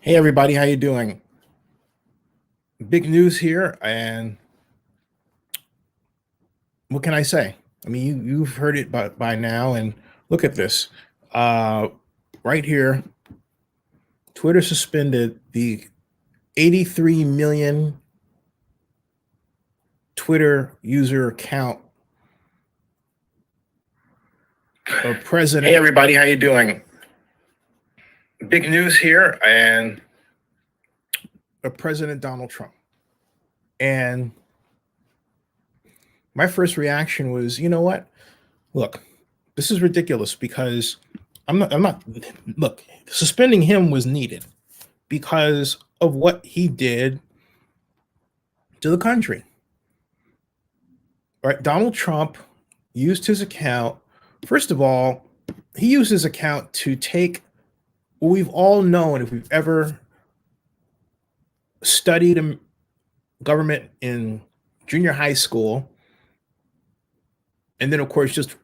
Hey everybody, how you doing? Big news here, and what can I say? I mean, you've heard it by now, and look at this. Uh, right here, Twitter suspended the 83 million Twitter user account of President. Hey everybody, how you doing? Big news here, and of President Donald Trump. And my first reaction was, you know what? Look, this is ridiculous because I'm not look, suspending him was needed because of what he did to the country. Right? Donald Trump used his account. First of all, he used his account to take what we've all known if we've ever studied government in junior high school, and then of course just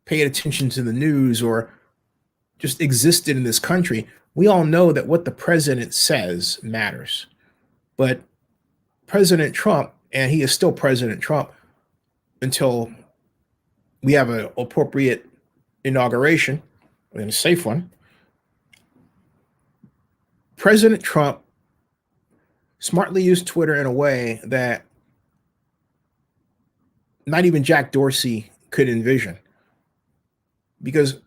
paid attention to the news or just existed in this country. We all know that what the president says matters. But President Trump, and he is still President Trump until we have an appropriate inauguration and a safe one. President Trump smartly used Twitter in a way that not even Jack Dorsey could envision. Because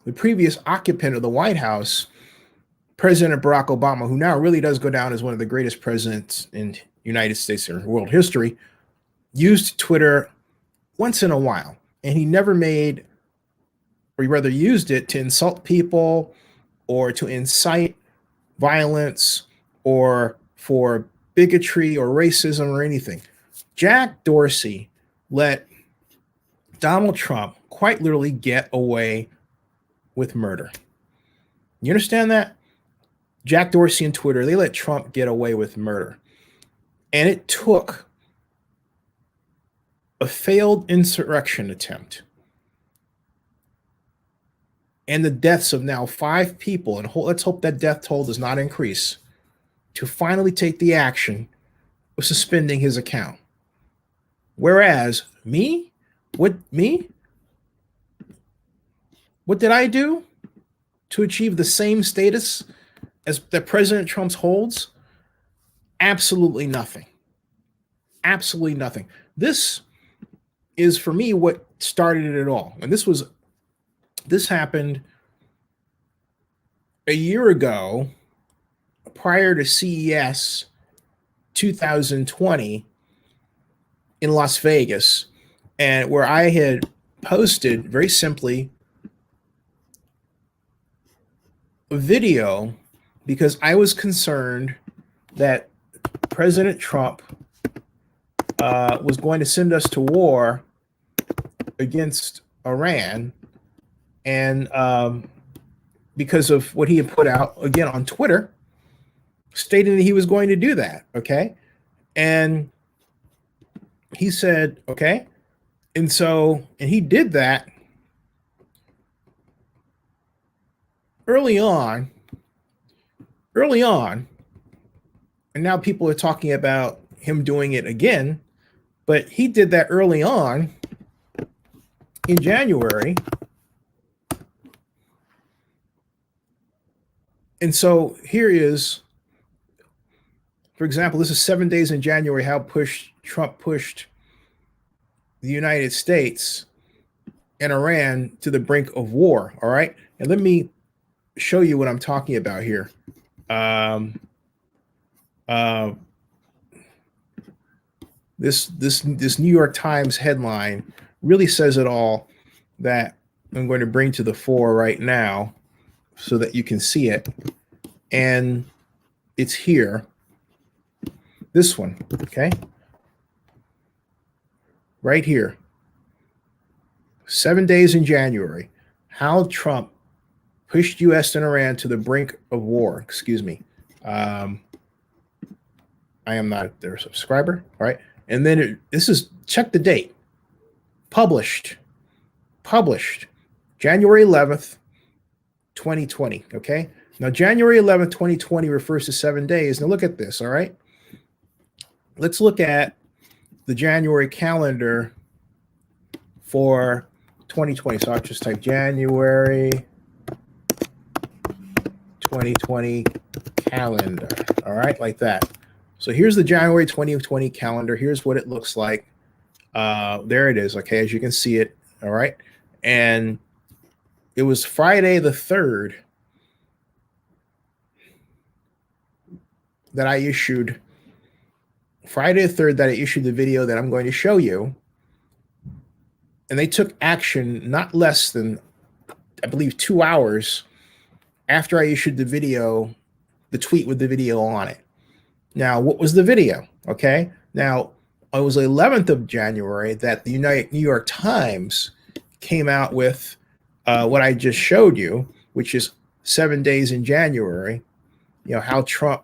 the previous occupant of the White House, President Barack Obama, who now really does go down as one of the greatest presidents in United States or world history, used Twitter once in a while. And he never made, or rather used it to insult people or to incite violence or for bigotry or racism or anything. Jack Dorsey let Donald Trump quite literally get away with murder. You understand that? Jack Dorsey and Twitter, they let Trump get away with murder. And it took a failed insurrection attempt and the deaths of now 5 people, and let's hope that death toll does not increase, to finally take the action of suspending his account. Whereas what did I do to achieve the same status as that President Trump holds? Absolutely nothing. Absolutely nothing. This is, for me, what started it all. And this happened a year ago, prior to CES 2020 in Las Vegas, and where I had posted very simply a video because I was concerned that President Trump was going to send us to war against Iran, and because of what he had put out again on Twitter, stating that he was going to do that. Okay. And he said, okay. And he did that early on, and now people are talking about him doing it again, but he did that early on in January. And so here is, for example, this is 7 days in January, how Trump pushed the United States and Iran to the brink of war. All right. And let me show you what I'm talking about here. This New York Times headline really says it all, that I'm going to bring to the fore right now so that you can see it. And it's here. This one, okay? Right here. 7 days in January, how Trump pushed U.S. and Iran to the brink of war. Excuse me. I am not their subscriber. All right. And then this is, check the date. Published January 11th, 2020. Okay. Now, January 11th, 2020 refers to 7 days. Now, look at this. All right. Let's look at the January calendar for 2020. So I'll just type January 2020 calendar. All right. Like that. So here's the January 2020 calendar. Here's what it looks like. There it is. Okay. As you can see it. All right. And it was Friday the 3rd that I issued the video that I'm going to show you. And they took action not less than, I believe, 2 hours after I issued the video, the tweet with the video on it. Now, what was the video? Okay. Now, it was the 11th of January that the New York Times came out with what I just showed you, which is 7 days in January, how Trump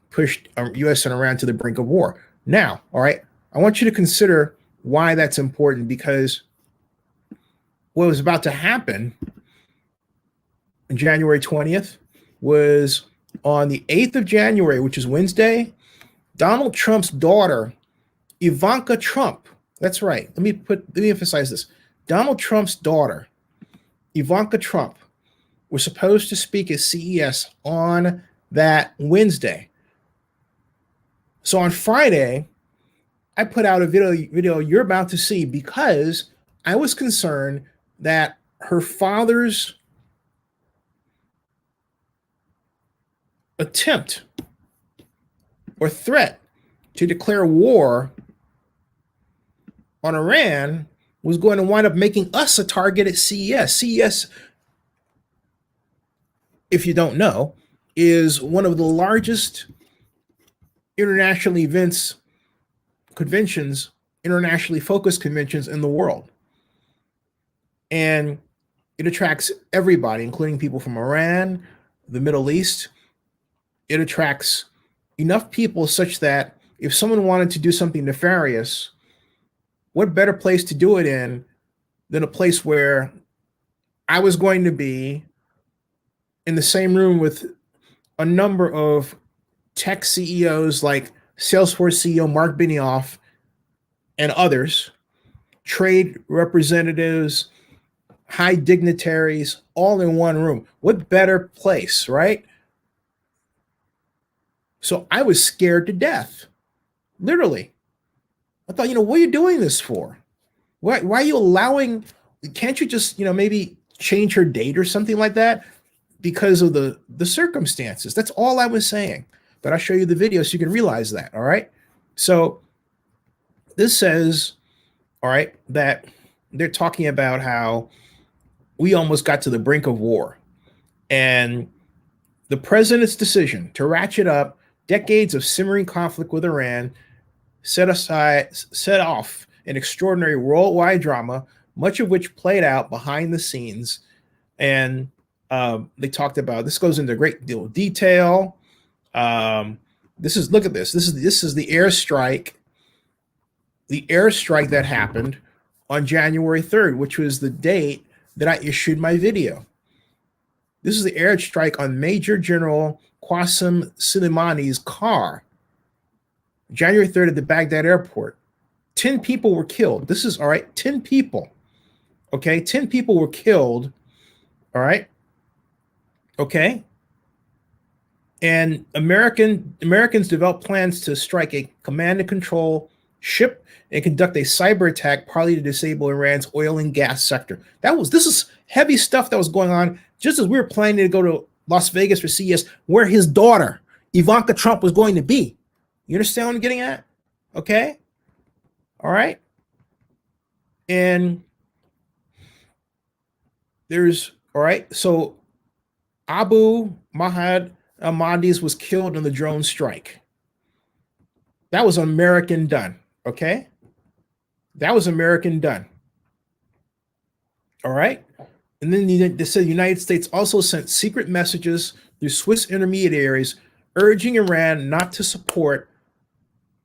pushed U.S. and Iran to the brink of war. Now, all right, I want you to consider why that's important, because what was about to happen on January 20th was on the 8th of January, which is Wednesday, Donald Trump's daughter, Ivanka Trump. That's right. Let me emphasize this. Donald Trump's daughter, Ivanka Trump, was supposed to speak at CES on that Wednesday. So on Friday, I put out a video you're about to see, because I was concerned that her father's attempt or threat to declare war on Iran was going to wind up making us a target at CES. CES, if you don't know, is one of the largest international conventions, internationally focused conventions in the world. And it attracts everybody, including people from Iran, the Middle East. It attracts enough people such that if someone wanted to do something nefarious, what better place to do it in than a place where I was going to be in the same room with a number of tech CEOs like Salesforce CEO Mark Benioff and others, trade representatives, high dignitaries, all in one room. What better place, right? So I was scared to death, literally. I thought, what are you doing this for? Why are you allowing, can't you just, maybe change her date or something like that because of the circumstances? That's all I was saying. But I'll show you the video so you can realize that, all right? So this says, all right, that they're talking about how we almost got to the brink of war. And the president's decision to ratchet up decades of simmering conflict with Iran set off an extraordinary worldwide drama, much of which played out behind the scenes. And they talked about, this goes into a great deal of detail. Look at this. This is the airstrike that happened on January 3rd, which was the date that I issued my video. This is the airstrike on Major General Qasem Soleimani's car, January 3rd at the Baghdad airport. 10 people were killed. This is, all right, 10 people. Okay, 10 people were killed. All right. Okay. And Americans developed plans to strike a command and control ship and conduct a cyber attack, partly to disable Iran's oil and gas sector. This is heavy stuff that was going on just as we were planning to go to Las Vegas for CES, where his daughter, Ivanka Trump, was going to be. You understand what I'm getting at? Okay. All right. And all right. So Abu Mahad Ahmadis was killed in the drone strike. That was American done. Okay. That was American done. All right. And then they said the United States also sent secret messages through Swiss intermediaries urging Iran not to support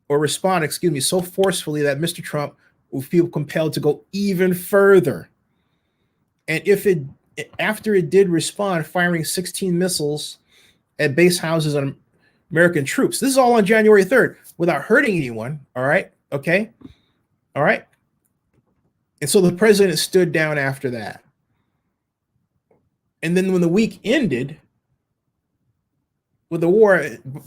or respond, so forcefully that Mr. Trump will feel compelled to go even further. And if after it did respond, firing 16 missiles at base houses on American troops. This is all on January 3rd without hurting anyone. All right. Okay. All right. And so the president stood down after that. And then when the week ended with the war,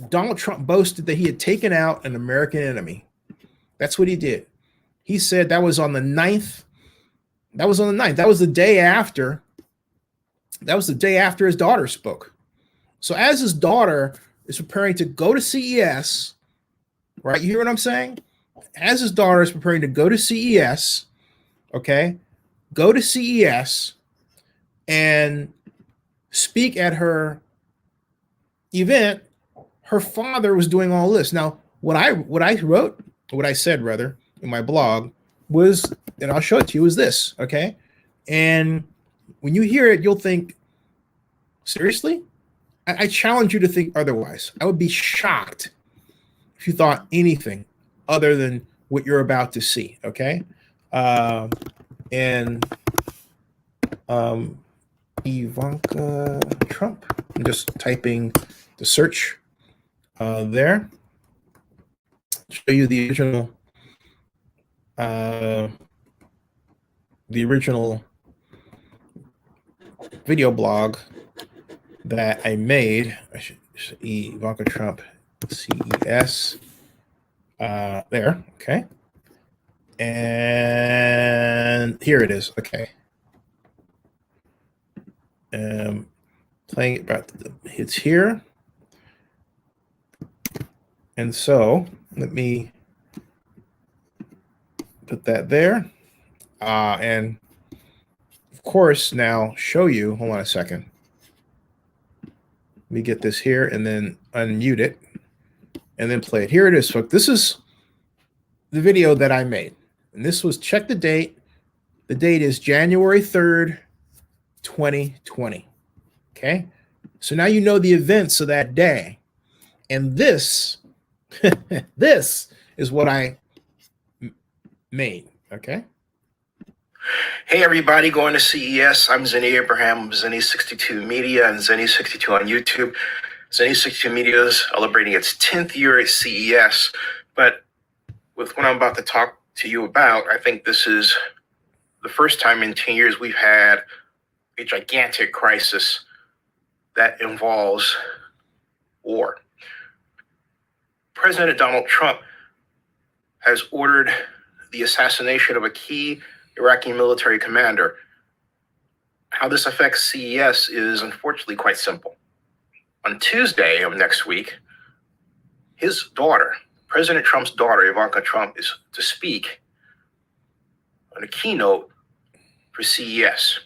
Donald Trump boasted that he had taken out an American enemy. That's what he did. He said that was on the 9th. That was on the 9th. That was the day after. That was the day after his daughter spoke. So as his daughter is preparing to go to CES, right? You hear what I'm saying? As his daughter is preparing to go to CES, okay, go to CES and speak at her event, her father was doing all this. Now, what I said rather in my blog was, and I'll show it to you, is this, okay? And when you hear it, you'll think, seriously? I challenge you to think otherwise. I would be shocked if you thought anything other than what you're about to see, okay? Ivanka Trump. I'm just typing the search there. Show you the original video blog that I made. Ivanka Trump CES. There, okay. And here it is, okay. Playing it about it's here. And so let me put that there. And of course, now show you, hold on a second. Let me get this here and then unmute it and then play it. Here it is, folks. This is the video that I made. And this was, check the date. The date is January 3rd, 2020. Okay. So now you know the events of that day. And this, this is what I made. Okay. Hey everybody, going to CES. I'm Zennie Abrahams, Zennie62 Media and Zennie62 on YouTube. Zennie62 Media is celebrating its 10th year at CES. But with what I'm about to talk to you about, I think this is the first time in 10 years we've had a gigantic crisis that involves war. President Donald Trump has ordered the assassination of a key Iraqi military commander. How this affects CES is unfortunately quite simple. On Tuesday of next week, his daughter, President Trump's daughter, Ivanka Trump, is to speak on a keynote for CES.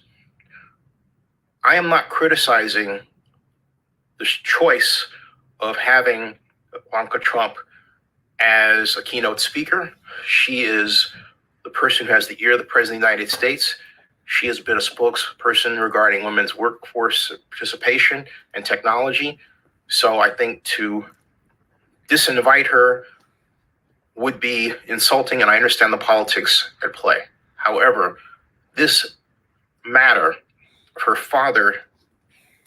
I am not criticizing this choice of having Ivanka Trump as a keynote speaker. She is the person who has the ear of the President of the United States. She has been a spokesperson regarding women's workforce participation and technology. So I think to disinvite her would be insulting, and I understand the politics at play. However, this matter of her father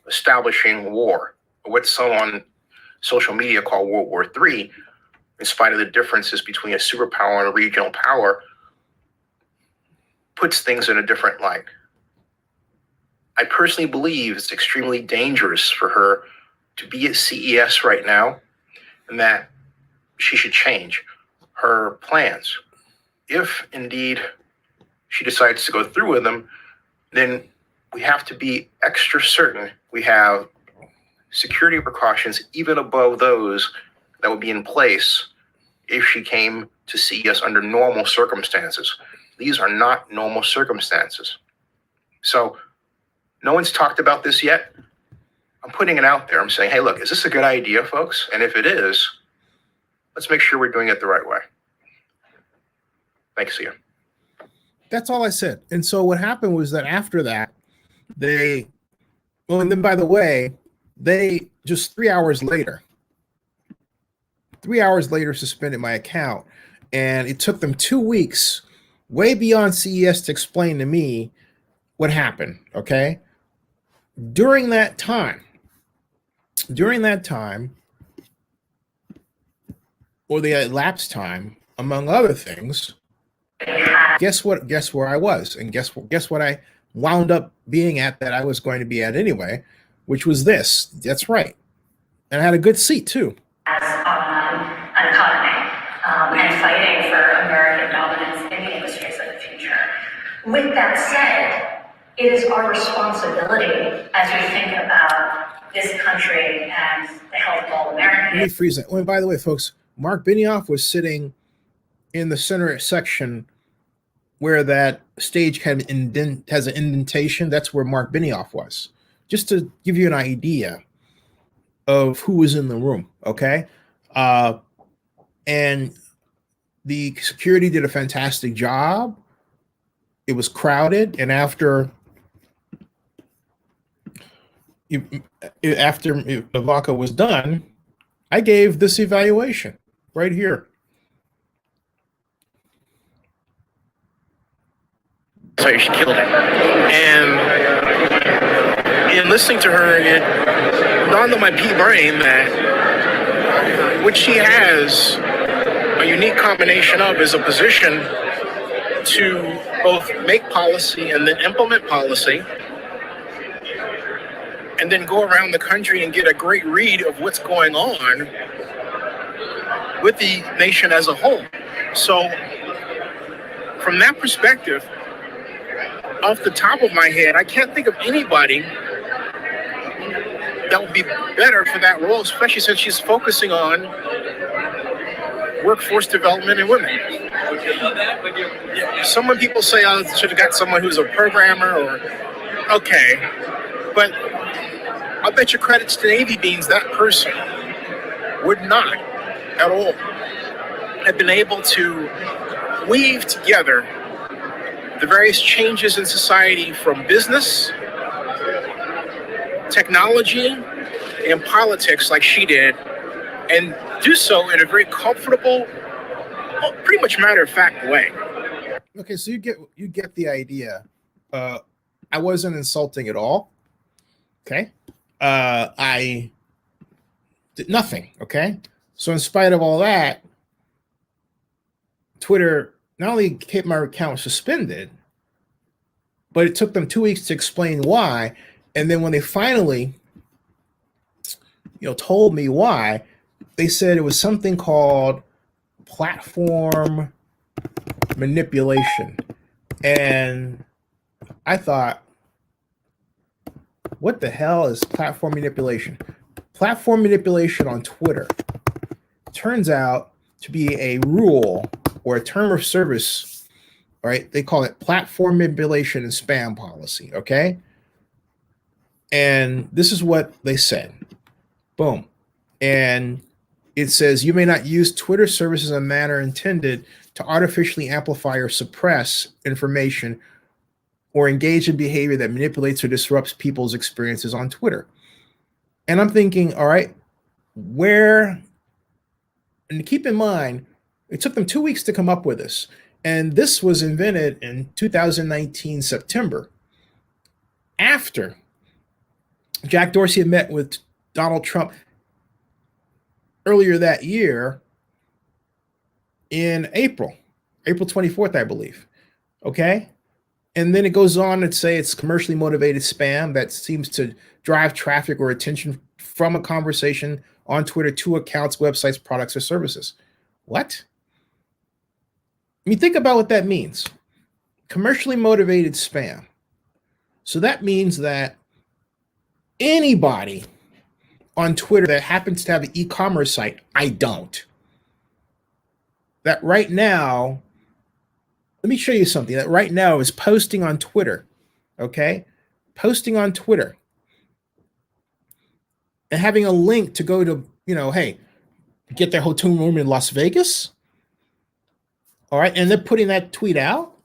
establishing war, what some on social media call World War III, in spite of the differences between a superpower and a regional power, puts things in a different light. I personally believe it's extremely dangerous for her to be at CES right now, and that she should change her plans. If indeed she decides to go through with them, then we have to be extra certain we have security precautions even above those that would be in place if she came to CES under normal circumstances. These are not normal circumstances. So no one's talked about this yet. I'm putting it out there. I'm saying, hey, look, is this a good idea, folks? And if it is, let's make sure we're doing it the right way. Thanks, Ian. That's all I said. And so what happened was that after that, and then by the way, they just 3 hours later suspended my account. And it took them 2 weeks, way beyond CES, to explain to me what happened. Okay. during that time, or the elapsed time, among other things, guess where I was, and guess what I wound up being at, that I was going to be at anyway, which was this. That's right. And I had a good seat too. As an economy and fighting for American dominance in the industries of the future. With that said, it is our responsibility as we think about this country and the health of all Americans. Let me freeze that. Oh, and by the way, folks, Mark Benioff was sitting in the center section where that stage has an indentation. That's where Mark Benioff was, just to give you an idea of who was in the room. Okay. And the security did a fantastic job. It was crowded. And after Ivanka was done, I gave this evaluation right here. So she killed it. And in listening to her, it dawned on my pea brain that what she has a unique combination of is a position to both make policy and then implement policy, and then go around the country and get a great read of what's going on with the nation as a whole. So from that perspective, off the top of my head, I can't think of anybody that would be better for that role, especially since she's focusing on workforce development and women. Some people say I should have got someone who's a programmer, or okay, but I'll bet your credits to Navy Beans, that person would not at all have been able to weave together the various changes in society from business, technology, and politics like she did, and do so in a very comfortable, pretty much matter-of-fact way. Okay, so you get the idea. I wasn't insulting at all. Okay, I did nothing. Okay, so in spite of all that, Twitter not only kept my account suspended, but it took them 2 weeks to explain why. And then when they finally, told me why, they said it was something called platform manipulation. And I thought, what the hell is platform manipulation? Platform manipulation on Twitter turns out to be a rule or a term of service, right? They call it platform manipulation and spam policy, okay? And this is what they said. Boom. And it says, you may not use Twitter services in a manner intended to artificially amplify or suppress information or engage in behavior that manipulates or disrupts people's experiences on Twitter. And I'm thinking, all right, and keep in mind, it took them 2 weeks to come up with this. And this was invented in 2019, September, after Jack Dorsey had met with Donald Trump earlier that year in April 24th, I believe. Okay. And then it goes on to say it's commercially motivated spam that seems to drive traffic or attention from a conversation on Twitter to accounts, websites, products, or services. What? I mean, think about what that means. Commercially motivated spam. So that means that anybody on Twitter that happens to have an e-commerce site, I don't, that right now, let me show you something that right now is posting on Twitter, okay? Posting on Twitter and having a link to go to, hey, get their hotel room in Las Vegas. All right, and they're putting that tweet out.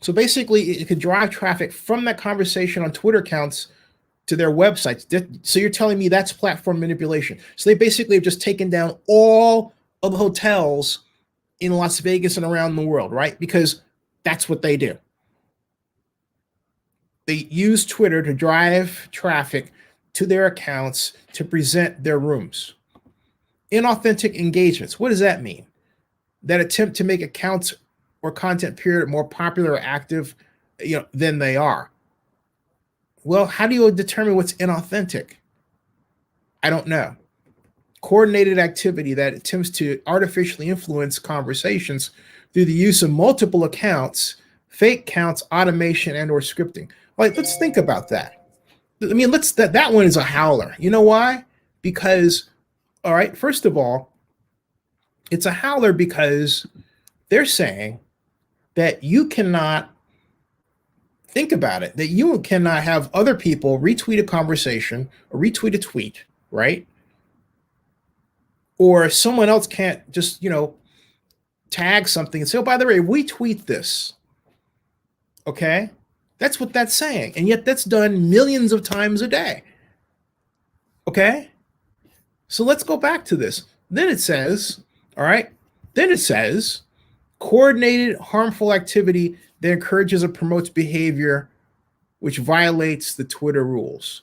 So basically, it could drive traffic from that conversation on Twitter accounts to their websites. So you're telling me that's platform manipulation. So they basically have just taken down all of the hotels in Las Vegas and around the world, right? Because that's what they do. They use Twitter to drive traffic to their accounts to present their rooms. Inauthentic engagements. What does that mean? That attempt to make accounts or content period more popular or active, than they are. Well, how do you determine what's inauthentic? I don't know. Coordinated activity that attempts to artificially influence conversations through the use of multiple accounts, fake counts, automation, and or scripting. Like, let's think about that. I mean, that one is a howler. You know why? Because, all right, first of all, it's a howler because they're saying that you cannot think about it, that you cannot have other people retweet a conversation or retweet a tweet, right? Or someone else can't just, tag something and say, oh, by the way, we tweet this. Okay? That's what that's saying. And yet that's done millions of times a day. Okay? So let's go back to this. Then it says, all right, coordinated harmful activity that encourages or promotes behavior which violates the Twitter rules.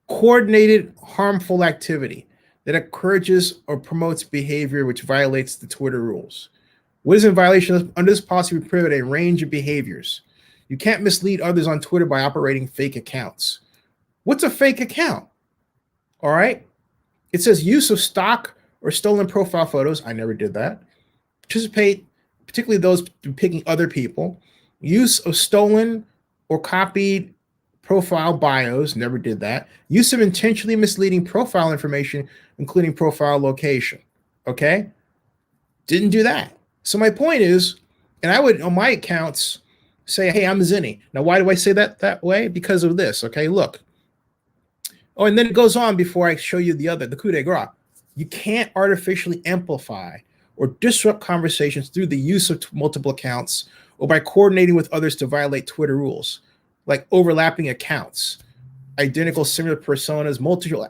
Coordinated harmful activity that encourages or promotes behavior which violates the Twitter rules. What is in violation under this policy? We prohibit a range of behaviors. You can't mislead others on Twitter by operating fake accounts. What's a fake account? All right. It says use of stock or stolen profile photos. I never did that. Participate, particularly those depicting other people. Use of stolen or copied profile bios. Never did that. Use of intentionally misleading profile information, including profile location. Okay. Didn't do that. So my point is, and I would, on my accounts, say, hey, I'm Zennie. Now, why do I say that way? Because of this. Okay, look. Oh, and then it goes on before I show you the coup de grace. You can't artificially amplify or disrupt conversations through the use of multiple accounts or by coordinating with others to violate Twitter rules, like overlapping accounts, identical similar personas,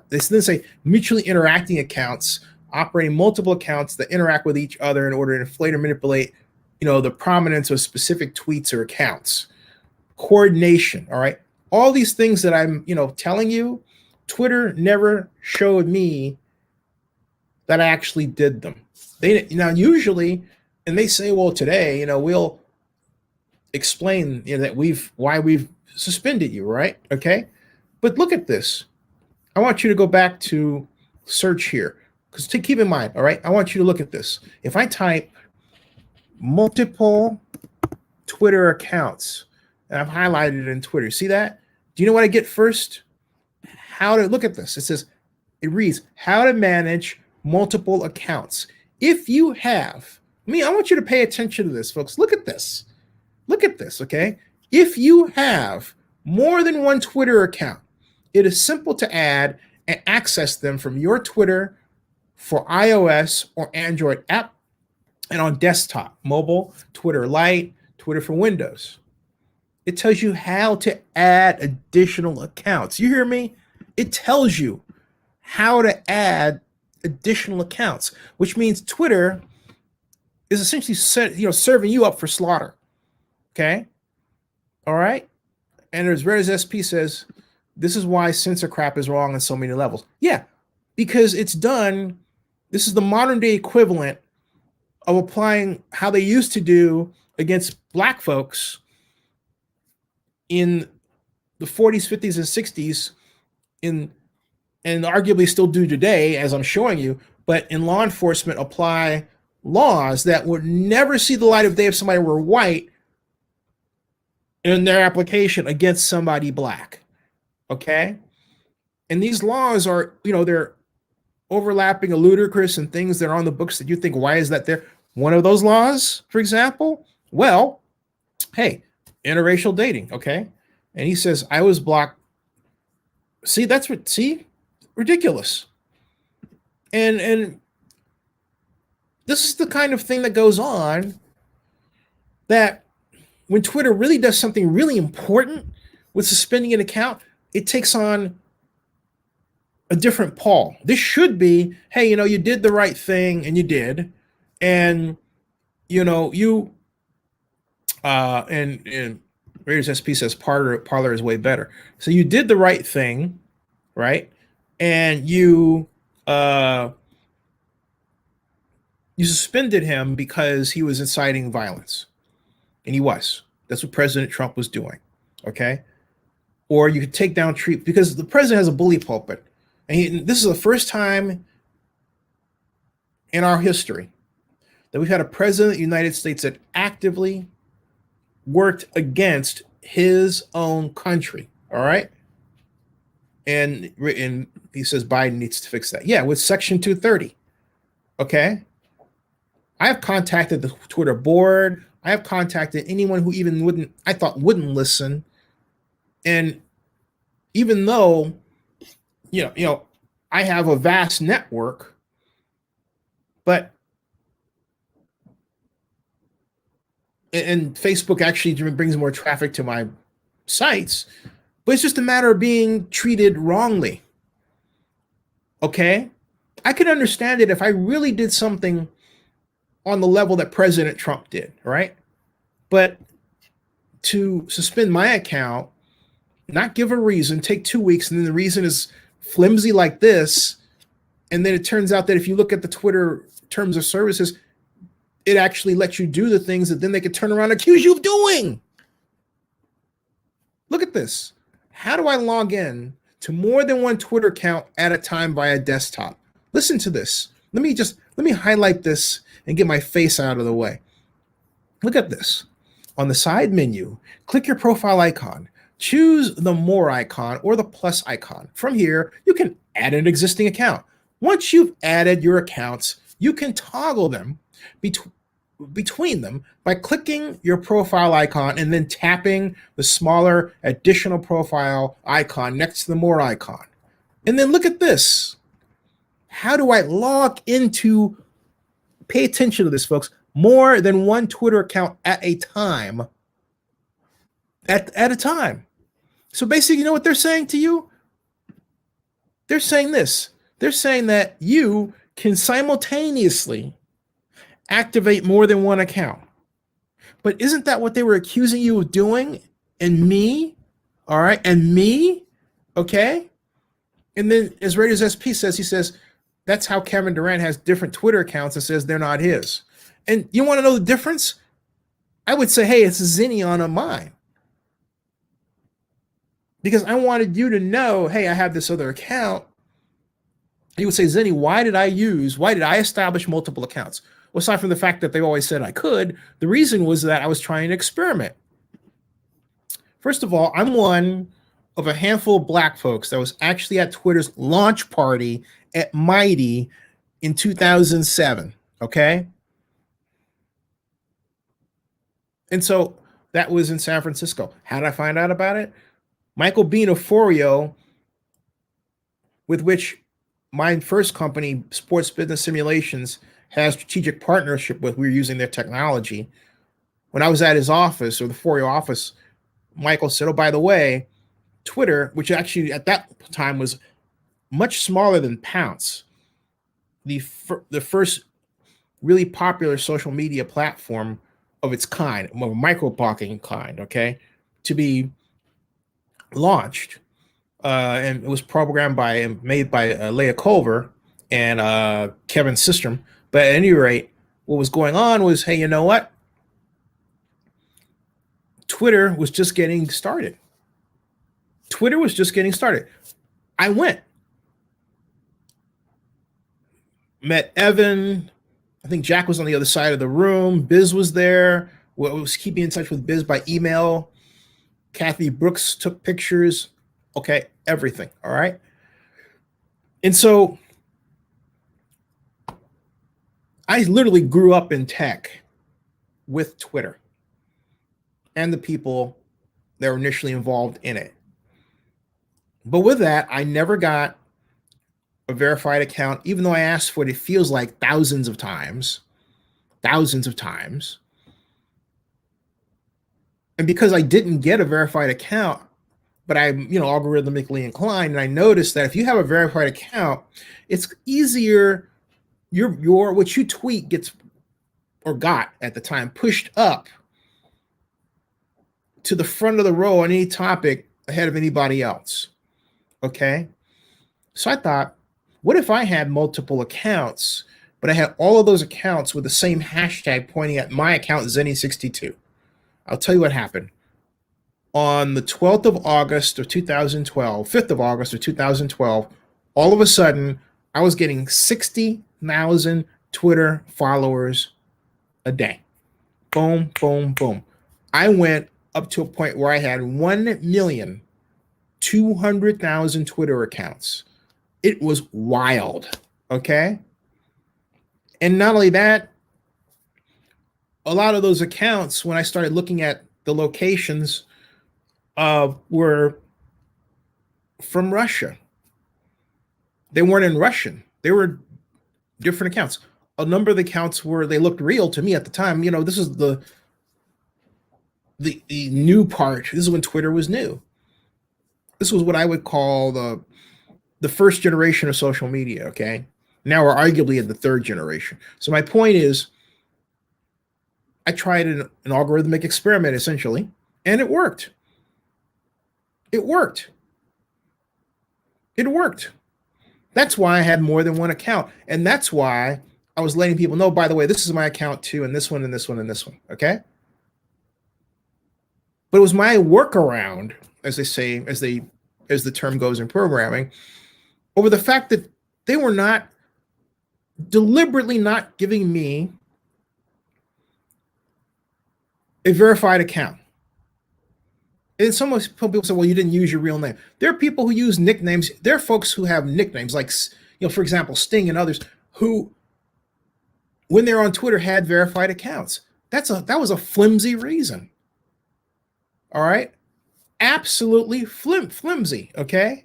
they then say mutually interacting accounts, operating multiple accounts that interact with each other in order to inflate or manipulate, the prominence of specific tweets or accounts. Coordination, all right? All these things that I'm, telling you, Twitter never showed me that I actually did them. Now usually, and they say, well, today, we'll explain why we've suspended you, right? Okay, but look at this. I want you to go back to search here, because to keep in mind, all right, I want you to look at this. If I type multiple Twitter accounts, and I've highlighted it in Twitter, see that? Do you know what I get first? How to look at this? It reads how to manage multiple accounts. If you have, I want you to pay attention to this, folks. Look at this. Okay? If you have more than one Twitter account, it is simple to add and access them from your Twitter for iOS or Android app and on desktop, mobile, Twitter Lite, Twitter for Windows. It tells you how to add additional accounts. You hear me? It tells you how to add additional accounts, which means Twitter is essentially serving you up for slaughter. Okay. All right. And as Red as SP says, this is why censor crap is wrong on so many levels. Yeah, because it's done. This is the modern day equivalent of applying how they used to do against black folks in the 40s, 50s, and 60s, and arguably still do today, as I'm showing you, but in law enforcement apply laws that would never see the light of day if somebody were white in their application against somebody black. Okay? And these laws are, they're overlapping a ludicrous and things that are on the books that you think, why is that there? One of those laws, for example, well, hey, interracial dating, okay? And he says, I was blocked. See, ridiculous. And this is the kind of thing that goes on that when Twitter really does something really important with suspending an account, it takes on a different Paul. This should be, hey, you did the right thing, and you did, and and Raiders SP says Parler is way better. So you did the right thing, right? And you suspended him because he was inciting violence. And he was. That's what President Trump was doing. Okay? Or you could take down Treat, because the president has a bully pulpit. And this is the first time in our history that we've had a president of the United States that actively worked against his own country. All right? And he says Biden needs to fix that. Yeah, with Section 230. Okay? I have contacted the Twitter board. I have contacted anyone who even wouldn't listen. And even though, I have a vast network, but and Facebook actually brings more traffic to my sites, but it's just a matter of being treated wrongly. Okay? I could understand it if I really did something on the level that President Trump did, right? But to suspend my account, not give a reason, take 2 weeks, and then the reason is flimsy like this, and then it turns out that if you look at the Twitter terms of services, it actually lets you do the things that then they could turn around and accuse you of doing. Look at this. How do I log in to more than one Twitter account at a time via desktop? Listen to this. Let me highlight this and get my face out of the way. Look at this. On the side menu, click your profile icon. Choose the more icon or the plus icon. From here, you can add an existing account. Once you've added your accounts, you can toggle them between them by clicking your profile icon and then tapping the smaller additional profile icon next to the more icon. And then look at this. How do I log into, pay attention to this, folks, more than one Twitter account at a time? At a time. So basically, you know what they're saying to you? They're saying this. They're saying that you can simultaneously activate more than one account. But isn't that what they were accusing you of doing? And me? All right. And me? Okay. And then as Raiders SP says, he says, that's how Kevin Durant has different Twitter accounts and says they're not his. And you want to know the difference? I would say, hey, it's Zennie on mine. Because I wanted you to know, hey, I have this other account. He would say, Zennie, why did I establish multiple accounts? Well, aside from the fact that they always said I could, the reason was that I was trying to experiment. First of all, I'm one of a handful of black folks that was actually at Twitter's launch party at Mighty in 2007, okay? And so that was in San Francisco. How did I find out about it? Michael Bean of Forio, with which my first company, Sports Business Simulations, has strategic partnership with. We were using their technology. When I was at his office, or the Forio office, Michael said, oh, by the way, Twitter, which actually at that time was much smaller than Pounce, the first really popular social media platform of its kind, of a micro-blocking kind, okay, to be launched. And it was programmed by and made by Leah Culver and Kevin Systrom. But at any rate, what was going on was, hey, you know what? Twitter was just getting started. I went. Met Evan. I think Jack was on the other side of the room. Biz was there. I was keeping in touch with Biz by email. Kathy Brooks took pictures. Okay, everything. All right. And so I literally grew up in tech with Twitter and the people that were initially involved in it. But with that, I never got a verified account, even though I asked for it. It feels like thousands of times. And because I didn't get a verified account, but I'm, algorithmically inclined, and I noticed that if you have a verified account, it's easier. Your what you tweet gets, or got at the time, pushed up to the front of the row on any topic ahead of anybody else. Okay. So I thought, what if I had multiple accounts, but I had all of those accounts with the same hashtag pointing at my account, Zennie62? I'll tell you what happened. On the 12th of August of 2012, 5th of August of 2012, all of a sudden, I was getting 60,000 Twitter followers a day. Boom, boom, boom. I went up to a point where I had 1,200,000 Twitter accounts. It was wild, okay? And not only that, a lot of those accounts, when I started looking at the locations, were from Russia. They weren't in Russian. They were different accounts. A number of the accounts they looked real to me at the time. You know, this is the new part. This is when Twitter was new. This was what I would call the first generation of social media, okay? Now we're arguably in the third generation. So my point is, I tried an algorithmic experiment, essentially, and it worked. It worked. It worked. That's why I had more than one account. And that's why I was letting people know, by the way, this is my account too, and this one, and this one, and this one, okay? But it was my workaround, as they say, as the term goes in programming, over the fact that they were not deliberately not giving me a verified account. And some people say, well, you didn't use your real name. There are people who use nicknames. There are folks who have nicknames like, you know, for example, Sting and others who, when they're on Twitter, had verified accounts. That was a flimsy reason. All right. Absolutely flimsy. Okay.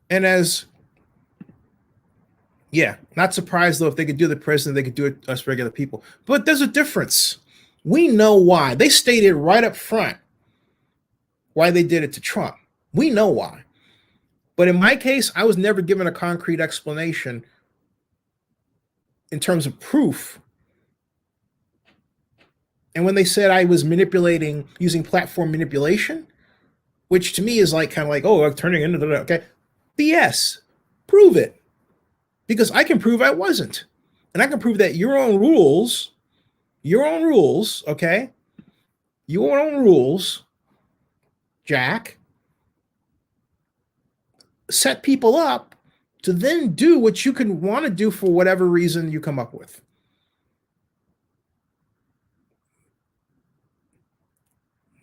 And not surprised though, if they could do the president, they could do it us regular people. But there's a difference. We know why. They stated right up front why they did it to Trump. We know why. But in my case, I was never given a concrete explanation in terms of proof. And when they said I was using platform manipulation, which to me is like kind of like, oh, I'm turning into the, okay, BS. Prove it. Because I can prove I wasn't. And I can prove that your own rules, okay? Your own rules, Jack, set people up to then do what you can want to do for whatever reason you come up with.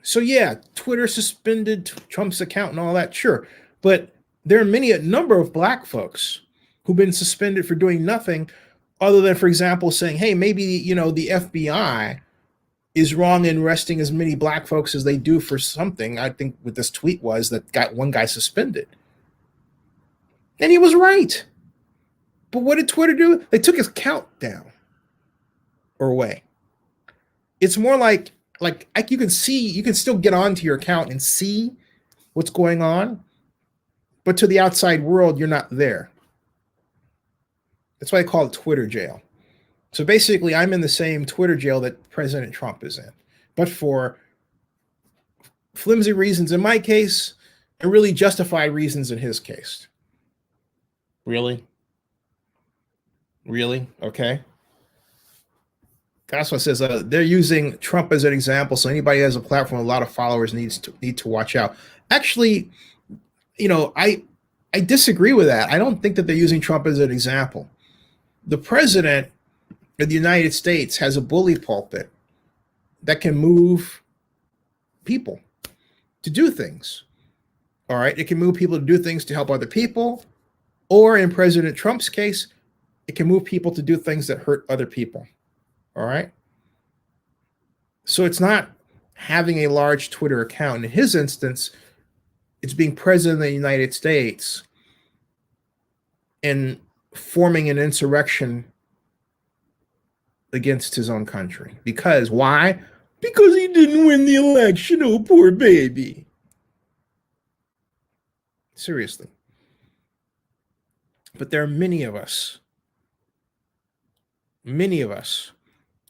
So yeah, Twitter suspended Trump's account and all that, sure. But there are a number of black folks who've been suspended for doing nothing other than, for example, saying, hey, maybe, you know, the FBI is wrong in arresting as many black folks as they do for something. I think what this tweet was that got one guy suspended. And he was right. But what did Twitter do? They took his account down or away. It's more like you can still get onto your account and see what's going on, but to the outside world, you're not there. That's why I call it Twitter jail. So basically, I'm in the same Twitter jail that President Trump is in, but for flimsy reasons in my case, and really justified reasons in his case. Really? Okay. That's what says they're using Trump as an example. So anybody who has a platform, a lot of followers need to watch out. Actually, you know, I disagree with that. I don't think that they're using Trump as an example. The president of the United States has a bully pulpit that can move people to do things. All right. It can move people to do things to help other people. Or in President Trump's case, it can move people to do things that hurt other people. All right. So it's not having a large Twitter account. In his instance, it's being president of the United States and forming an insurrection against his own country. Because why? Because he didn't win the election. Oh, poor baby. Seriously. But there are many of us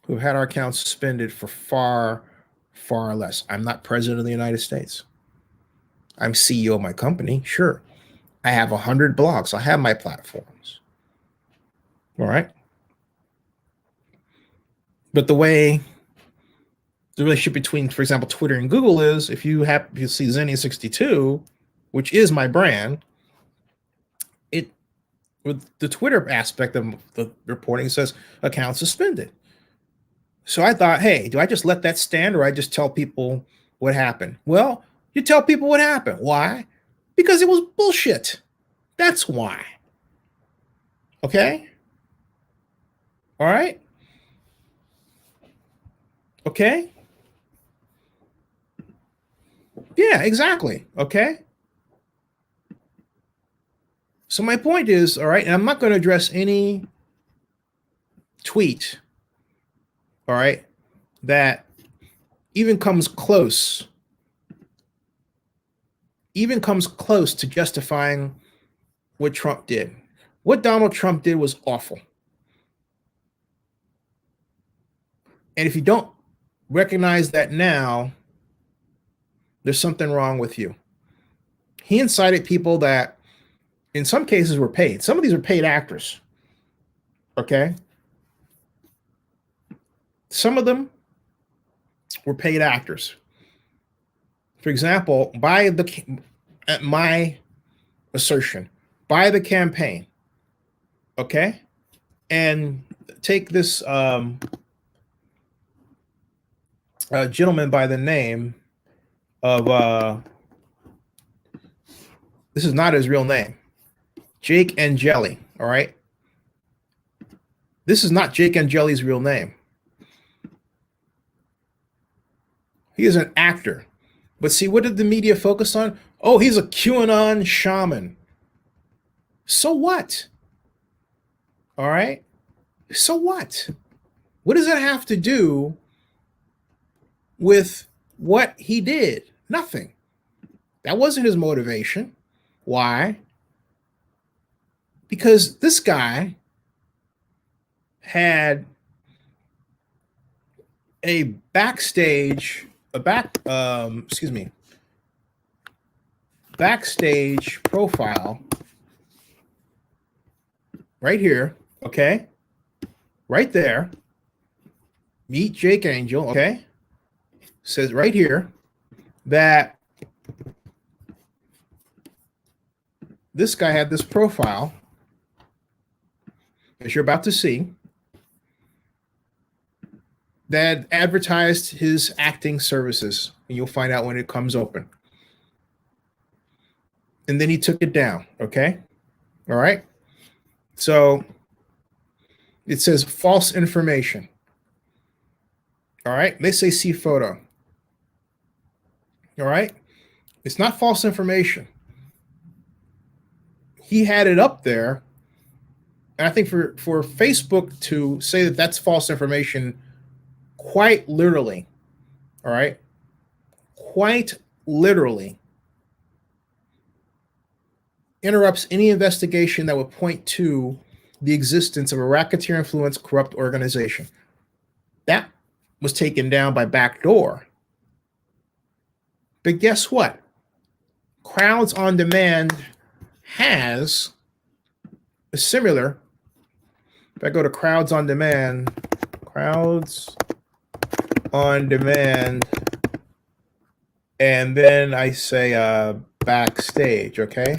who have had our accounts suspended for far far less. I'm not president of the United States. I'm CEO of my company. Sure. I have 100 blogs. I have my platforms. All right. But the way the relationship between, for example, Twitter and Google is, if you see Zennie62, which is my brand, it with the Twitter aspect of the reporting says account suspended. So I thought, hey, do I just let that stand, or I just tell people what happened? Well, you tell people what happened. Why? Because it was bullshit. That's why. Okay? All right? Okay? Yeah, exactly. Okay? So my point is, all right, and I'm not going to address any tweet, all right, that even comes close to justifying what Trump did. What Donald Trump did was awful. And if you don't recognize that now, there's something wrong with you. He incited people that in some cases were paid. Some of these are paid actors. Okay? Some of them were paid actors. For example, at my assertion, by the campaign. Okay? And take this gentleman by the name of this is not his real name, Jake Angeli. All right, this is not Jake Angeli's real name. He is an actor. But see, what did the media focus on? Oh, he's a QAnon shaman. So what? All right, so what? What does that have to do with what he did? Nothing. That wasn't his motivation. Why? Because this guy had backstage profile right here, okay? Right there. Meet Jake Angel, okay? Says right here that this guy had this profile, as you're about to see, that advertised his acting services, and you'll find out when it comes open. And then he took it down, okay? All right? So it says false information. All right? They say see photo. All right? It's not false information. He had it up there. And I think for Facebook to say that that's false information, quite literally, all right? Quite literally interrupts any investigation that would point to the existence of a racketeer-influenced corrupt organization. That was taken down by backdoor. But guess what? Crowds on Demand has a similar. If I go to Crowds on Demand, and then I say backstage, okay?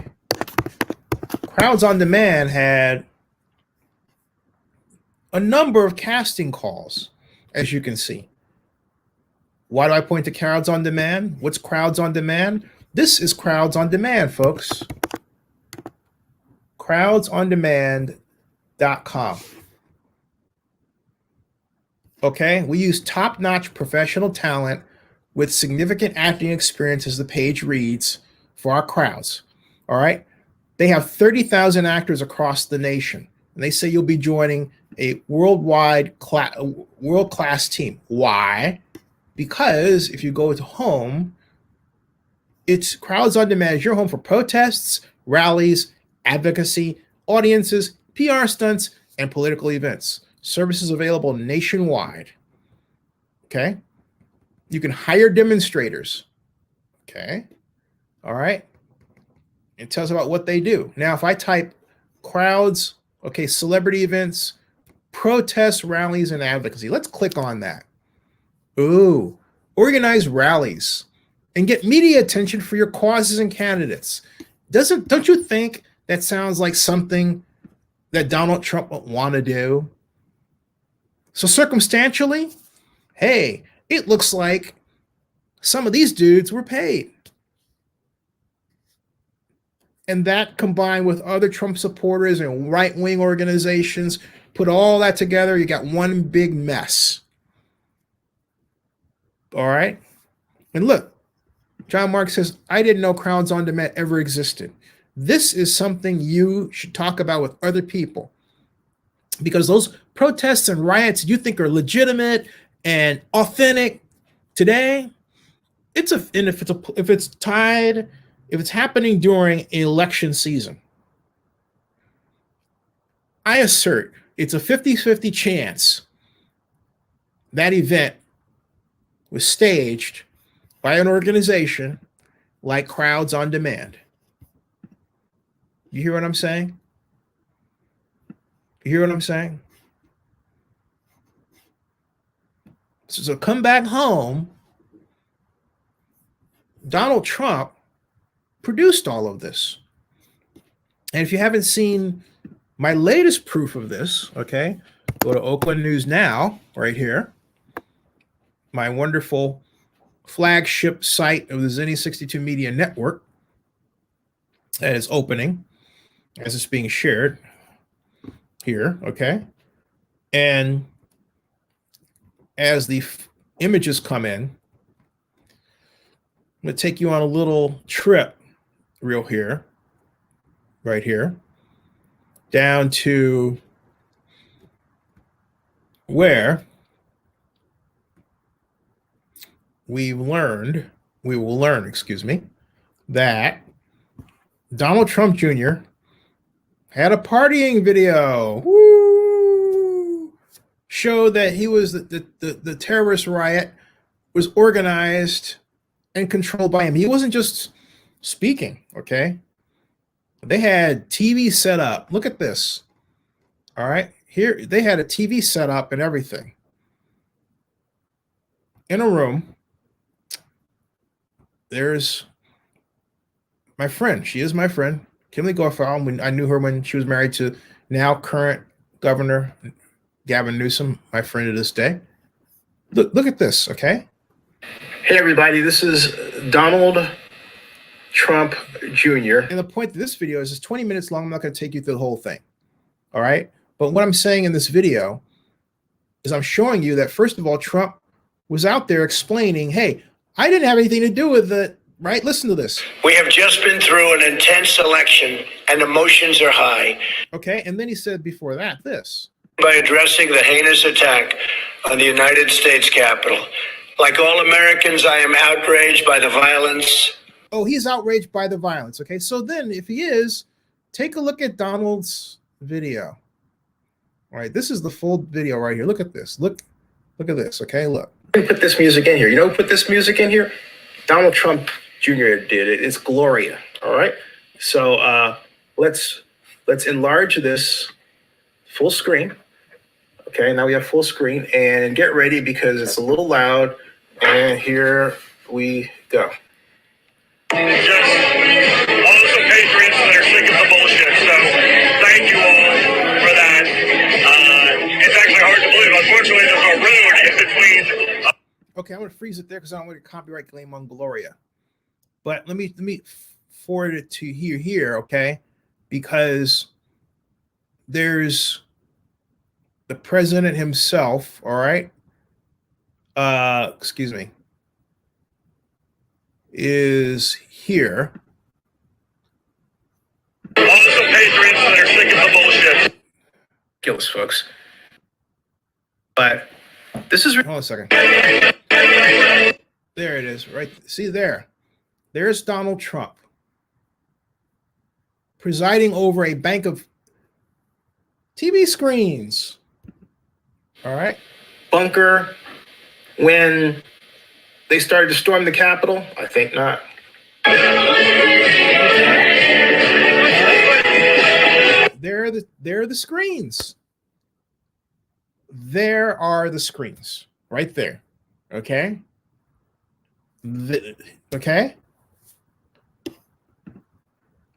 Crowds on Demand had a number of casting calls, as you can see. Why do I point to Crowds on Demand? What's Crowds on Demand? This is Crowds on Demand, folks. Crowdsondemand.com. Okay, we use top-notch professional talent with significant acting experience, as the page reads, for our crowds. All right, they have 30,000 actors across the nation, and they say you'll be joining a world-class team. Why? Because if you go to home, it's Crowds on Demand is your home for protests, rallies, advocacy, audiences, PR stunts, and political events. Services available nationwide. Okay? You can hire demonstrators. Okay. All right. It tells about what they do. Now, if I type crowds, okay, celebrity events, protests, rallies, and advocacy, let's click on that. Ooh, organize rallies and get media attention for your causes and candidates. Don't you think that sounds like something that Donald Trump would want to do? So circumstantially, hey, it looks like some of these dudes were paid. And that combined with other Trump supporters and right-wing organizations, put all that together, you got one big mess. All right. And look, John Mark says, I didn't know Crowds on Demand ever existed. This is something you should talk about with other people, because those protests and riots you think are legitimate and authentic today, if it's happening during election season, I assert it's a 50-50 chance that event was staged by an organization like Crowds on Demand. You hear what I'm saying? You hear what I'm saying? So come back home. Donald Trump produced all of this. And if you haven't seen my latest proof of this, okay, go to Oakland News Now, right here. My wonderful flagship site of the Zennie62 Media Network that is opening as it's being shared here, okay? And as the images come in, I'm going to take you on a little trip right here, down to where we will learn, that Donald Trump Jr. had a partying video. Woo! Showed that he was the terrorist riot was organized and controlled by him. He wasn't just speaking, okay? They had TV set up. Look at this. All right. Here, they had a TV set up and everything. In a room, there's my friend. She is my friend, Kimberly Guilfoyle. When I knew her when she was married to now current Governor Gavin Newsom, my friend to this day. Look at this, okay? Hey, everybody. This is Donald Trump Jr. And the point of this video is it's 20 minutes long. I'm not going to take you through the whole thing. All right. But what I'm saying in this video is I'm showing you that, first of all, Trump was out there explaining, hey, I didn't have anything to do with it. Right. Listen to this. We have just been through an intense election and emotions are high. Okay. And then he said before that, this. By addressing the heinous attack on the United States Capitol. Like all Americans, I am outraged by the violence. Oh, he's outraged by the violence. Okay. So then if he is, take a look at Donald's video. All right. This is the full video right here. Look at this. Look at this. Okay. Look. Put this music in here. You know who put this music in here? Donald Trump Jr. did it. It's Gloria. All right. So let's enlarge this full screen. Okay, now we have full screen, and get ready because it's a little loud. And here we go. Just awesome patriots that are sick of the bullshit. So thank you all for that. It's actually hard to believe. Unfortunately, there's a road in between. Okay, I'm going to freeze it there because I don't want a copyright claim on Gloria. But let me forward it to here, okay? Because there's the president himself, all right? Excuse me, is here. Awesome patriots that are sick of the bullshit. Ridiculous, folks. But this is... Hold on a second. There it is, right? See there. There's Donald Trump presiding over a bank of TV screens. All right. bunker when they started to storm the Capitol? I think not. There are the screens. There are the screens right there. Okay. Okay.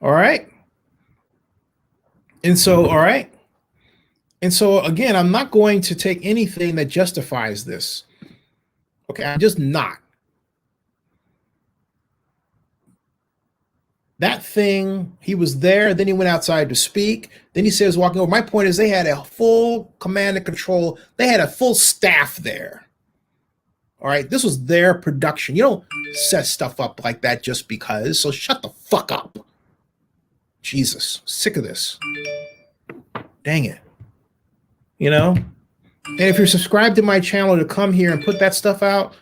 All right. And so, all right. And so, again, I'm not going to take anything that justifies this. Okay. I'm just not. That thing, he was there, then he went outside to speak. Then he says, walking over. My point is, they had a full command and control. They had a full staff there. All right. This was their production. You don't set stuff up like that just because. So shut the fuck up. Jesus. Sick of this. Dang it. You know? And if you're subscribed to my channel to come here and put that stuff out,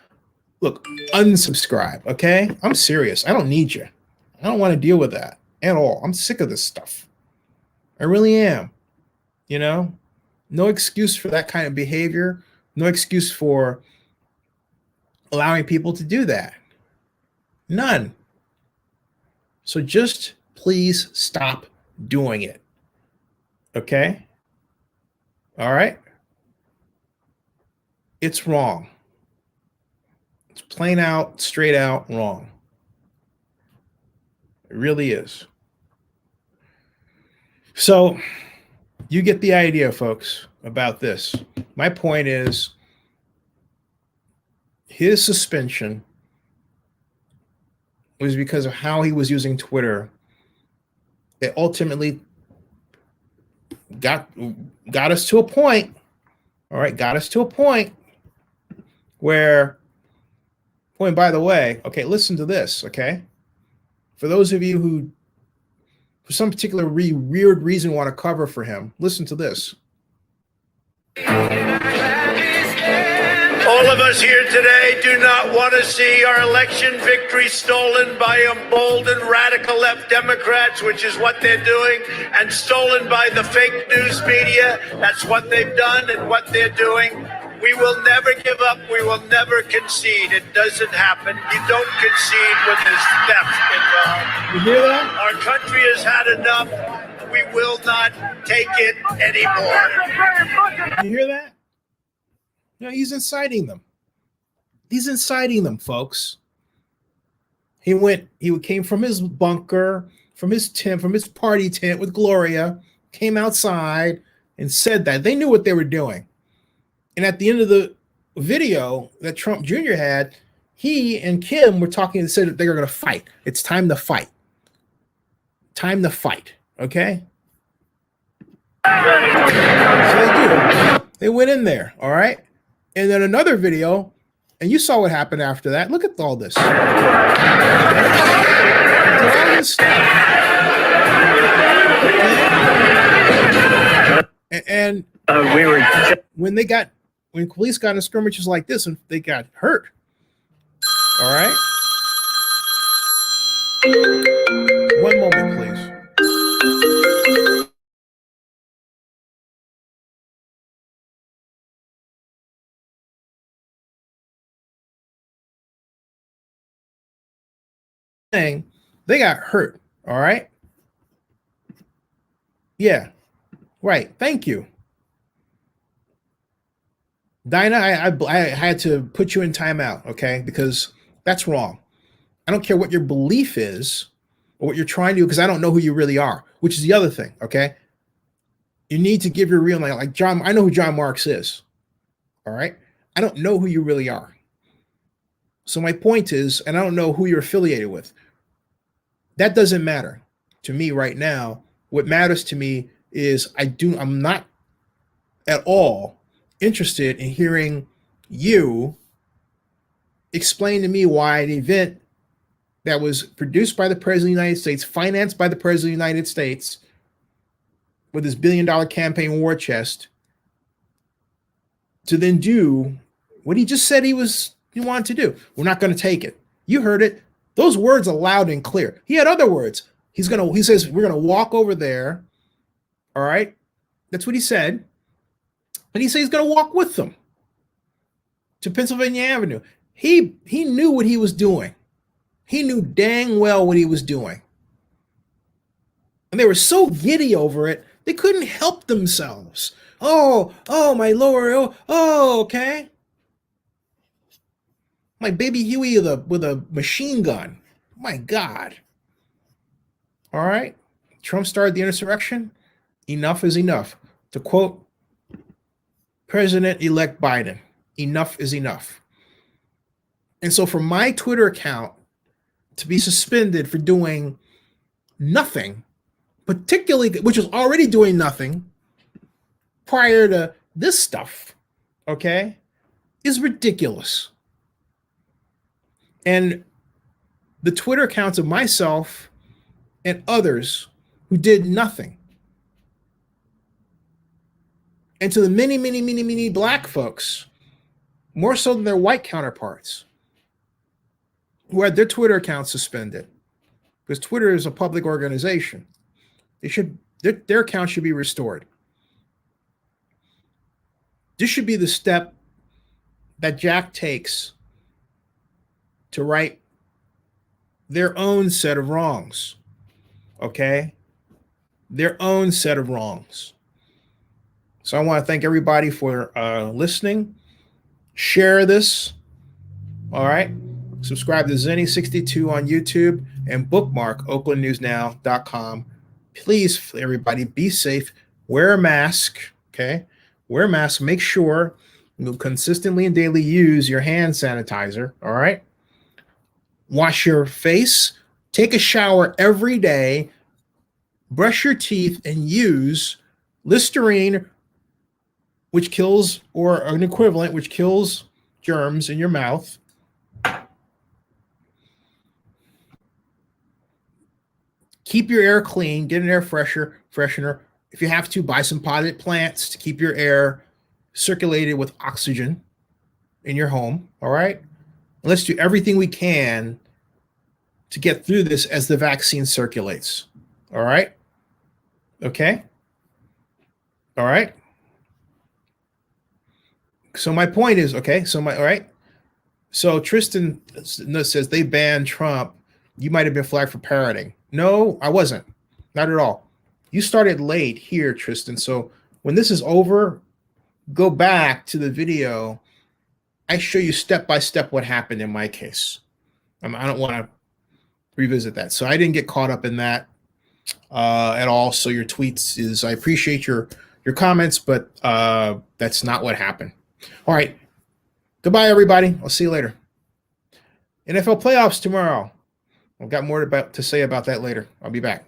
look, unsubscribe. Okay. I'm serious. I don't need you. I don't want to deal with that at all. I'm sick of this stuff. I really am. You know, no excuse for that kind of behavior. No excuse for allowing people to do that. None. So just please stop doing it. Okay? All right? It's wrong. It's plain out, straight out wrong. It really is. So you get the idea, folks, about this. My point is his suspension was because of how he was using Twitter. It ultimately got us to a point. All right, got us to a point where, and by the way, okay, listen to this, okay? For those of you who, for some particular weird reason, want to cover for him, listen to this. All of us here today do not want to see our election victory stolen by emboldened radical left Democrats, which is what they're doing, and stolen by the fake news media. That's what they've done and what they're doing. We will never give up. We will never concede. It doesn't happen. You don't concede when there's theft involved. You hear that? Our country has had enough. We will not take it anymore. You hear that? No, he's inciting them. He's inciting them, folks. He came from his bunker, from his tent, from his party tent with Gloria, came outside and said that. They knew what they were doing. And at the end of the video that Trump Jr. had, he and Kim were talking and said that they were going to fight. It's time to fight. Time to fight. Okay? So they do. They went in there. All right? And then another video, and you saw what happened after that. Look at all this. All this stuff. And when police got in skirmishes like this, and they got hurt. All right. One moment, please. They got hurt. All right. Yeah. Right. Thank you. Dinah, I had to put you in timeout, okay? Because that's wrong. I don't care what your belief is or what you're trying to do, because I don't know who you really are, which is the other thing, okay? You need to give your real name. Like John, I know who John Marks is, all right? I don't know who you really are. So my point is, and I don't know who you're affiliated with. That doesn't matter to me right now. What matters to me is I'm not at all interested in hearing you explain to me why an event that was produced by the President of the United States, financed by the President of the United States, with his $1 billion campaign war chest, to then do what he just said he wanted to do. We're not going to take it. You heard it. Those words are loud and clear. He had other words. He says, we're going to walk over there. All right. That's what he said. And he said he's going to walk with them to Pennsylvania Avenue. He knew what he was doing. He knew dang well what he was doing. And they were so giddy over it, they couldn't help themselves. Oh, my lower, okay. My baby Huey with a machine gun. My God. All right. Trump started the insurrection. Enough is enough. To quote President-elect Biden, enough is enough. And so for my Twitter account to be suspended for doing nothing, particularly, which was already doing nothing prior to this stuff, okay, is ridiculous. And the Twitter accounts of myself and others who did nothing, and to the many black folks, more so than their white counterparts, who had their Twitter accounts suspended, because Twitter is a public organization. Their account should be restored. This should be the step that Jack takes to right their own set of wrongs. Okay? Their own set of wrongs. So I want to thank everybody for listening. Share this. All right? Subscribe to Zennie62 on YouTube and bookmark oaklandnewsnow.com. Please, everybody, be safe. Wear a mask. Okay? Wear a mask. Make sure you consistently and daily use your hand sanitizer. All right? Wash your face. Take a shower every day. Brush your teeth and use Listerine, which kills, or an equivalent, which kills germs in your mouth. Keep your air clean. Get an air freshener. If you have to, buy some potted plants to keep your air circulated with oxygen in your home. All right? And let's do everything we can to get through this as the vaccine circulates. All right? Okay? All right? So my point is, okay, all right? So Tristan says they banned Trump. You might have been flagged for parroting. No, I wasn't. Not at all. You started late here, Tristan. So when this is over, go back to the video. I show you step by step what happened in my case. I don't want to revisit that. So I didn't get caught up in that at all. So your tweets I appreciate your comments, but that's not what happened. All right. Goodbye, everybody. I'll see you later. NFL playoffs tomorrow. I've got more to say about that later. I'll be back.